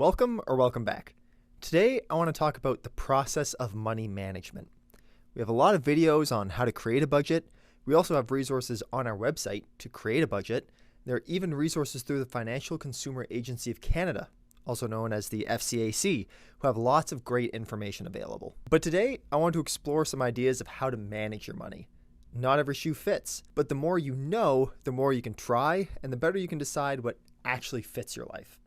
Welcome back. Today, I want to talk about the process of money management. We have a lot of videos on how to create a budget. We also have resources on our website to create a budget. There are even resources through the Financial Consumer Agency of Canada, also known as the FCAC, who have lots of great information available. But today, I want to explore some ideas of how to manage your money. Not every shoe fits, but the more you know, the more you can try, and the better you can decide what actually fits your life.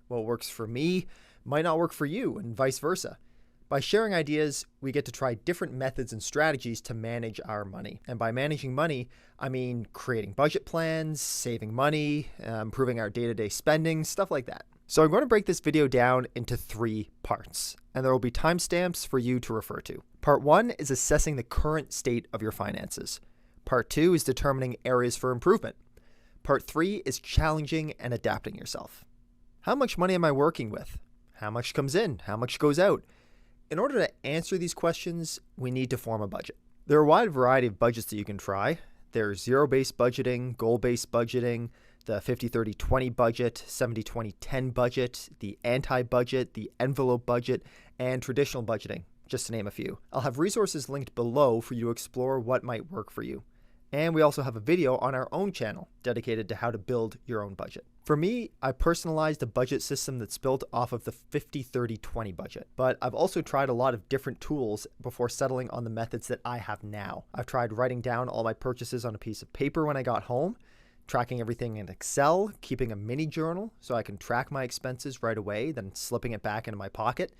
What works for me might not work for you, and vice versa. By sharing ideas, we get to try different methods and strategies to manage our money. And by managing money, I mean creating budget plans, saving money, improving our day-to-day spending, stuff like that. So I'm going to break this video down into 3 parts, and there will be timestamps for you to refer to. Part 1 is assessing the current state of your finances. Part 2 is determining areas for improvement. Part 3 is challenging and adapting yourself. How much money am I working with? How much comes in? How much goes out? In order to answer these questions, we need to form a budget. There are a wide variety of budgets that you can try. There's zero-based budgeting, goal-based budgeting, the 50-30-20 budget, 70-20-10 budget, the anti-budget, the envelope budget, and traditional budgeting, just to name a few. I'll have resources linked below for you to explore what might work for you. And we also have a video on our own channel dedicated to how to build your own budget. For me, I personalized a budget system that's built off of the 50-30-20 budget, but I've also tried a lot of different tools before settling on the methods that I have now. I've tried writing down all my purchases on a piece of paper when I got home, tracking everything in Excel, keeping a mini journal so I can track my expenses right away, then slipping it back into my pocket.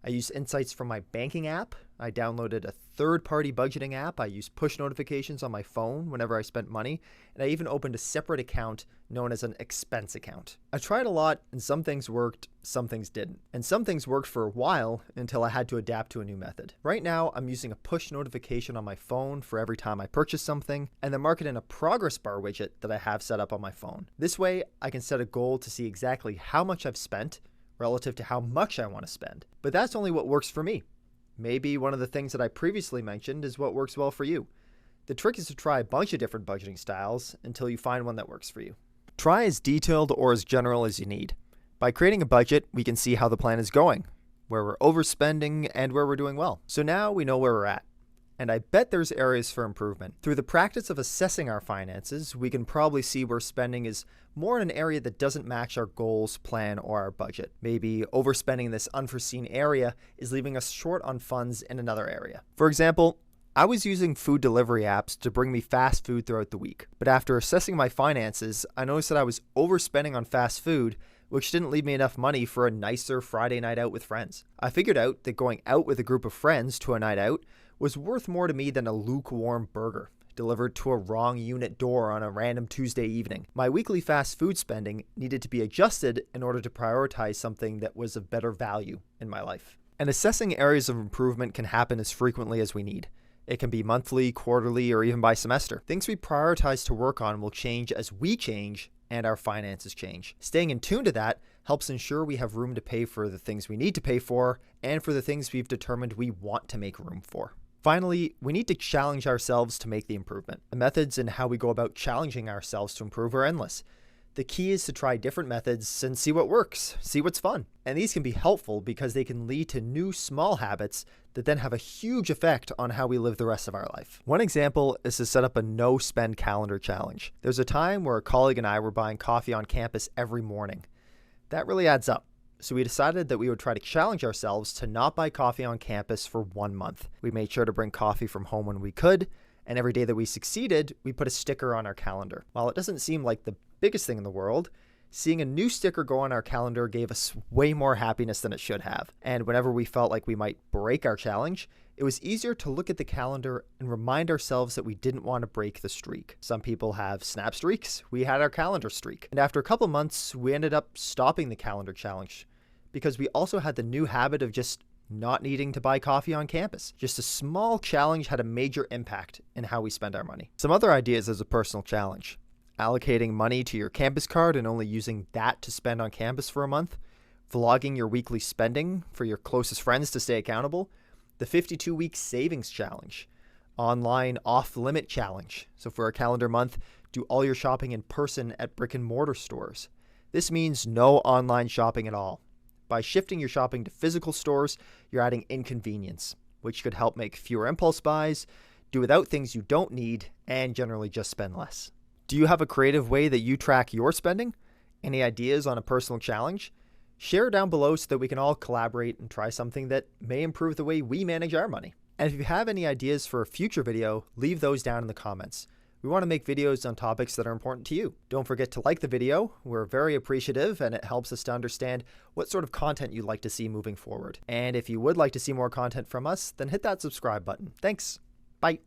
I use insights from my banking app. I downloaded a third-party budgeting app. I use push notifications on my phone whenever I spent money. And I even opened a separate account known as an expense account. I tried a lot, and some things worked, some things didn't. And some things worked for a while until I had to adapt to a new method. Right now, I'm using a push notification on my phone for every time I purchase something, and then mark it in a progress bar widget that I have set up on my phone. This way, I can set a goal to see exactly how much I've spent relative to how much I want to spend. But that's only what works for me. Maybe one of the things that I previously mentioned is what works well for you. The trick is to try a bunch of different budgeting styles until you find one that works for you. Try as detailed or as general as you need. By creating a budget, we can see how the plan is going, where we're overspending and where we're doing well. So now we know where we're at. And I bet there's areas for improvement. Through the practice of assessing our finances, we can probably see where spending is more in an area that doesn't match our goals, plan, or our budget. Maybe overspending in this unforeseen area is leaving us short on funds in another area. For example, I was using food delivery apps to bring me fast food throughout the week. But after assessing my finances, I noticed that I was overspending on fast food, which didn't leave me enough money for a nicer Friday night out with friends. I figured out that going out with a group of friends to a night out was worth more to me than a lukewarm burger delivered to a wrong unit door on a random Tuesday evening. My weekly fast food spending needed to be adjusted in order to prioritize something that was of better value in my life. And assessing areas of improvement can happen as frequently as we need. It can be monthly, quarterly, or even by semester. Things we prioritize to work on will change as we change and our finances change. Staying in tune to that helps ensure we have room to pay for the things we need to pay for and for the things we've determined we want to make room for. Finally, we need to challenge ourselves to make the improvement. The methods and how we go about challenging ourselves to improve are endless. The key is to try different methods and see what works, see what's fun. And these can be helpful because they can lead to new small habits that then have a huge effect on how we live the rest of our life. One example is to set up a no-spend calendar challenge. There's a time where a colleague and I were buying coffee on campus every morning. That really adds up. So we decided that we would try to challenge ourselves to not buy coffee on campus for 1 month. We made sure to bring coffee from home when we could, and every day that we succeeded, we put a sticker on our calendar. While it doesn't seem like the biggest thing in the world, seeing a new sticker go on our calendar gave us way more happiness than it should have. And whenever we felt like we might break our challenge, it was easier to look at the calendar and remind ourselves that we didn't want to break the streak. Some people have snap streaks. We had our calendar streak. And after a couple months, we ended up stopping the calendar challenge because we also had the new habit of just not needing to buy coffee on campus. Just a small challenge had a major impact in how we spend our money. Some other ideas as a personal challenge: allocating money to your campus card and only using that to spend on campus for a month, vlogging your weekly spending for your closest friends to stay accountable, the 52-week savings challenge, online off-limit challenge. So for a calendar month, do all your shopping in person at brick and mortar stores. This means no online shopping at all. By shifting your shopping to physical stores, you're adding inconvenience, which could help make fewer impulse buys, do without things you don't need, and generally just spend less. Do you have a creative way that you track your spending? Any ideas on a personal challenge? Share down below so that we can all collaborate and try something that may improve the way we manage our money. And if you have any ideas for a future video, leave those down in the comments. We want to make videos on topics that are important to you. Don't forget to like the video. We're very appreciative and it helps us to understand what sort of content you'd like to see moving forward. And if you would like to see more content from us, then hit that subscribe button. Thanks. Bye.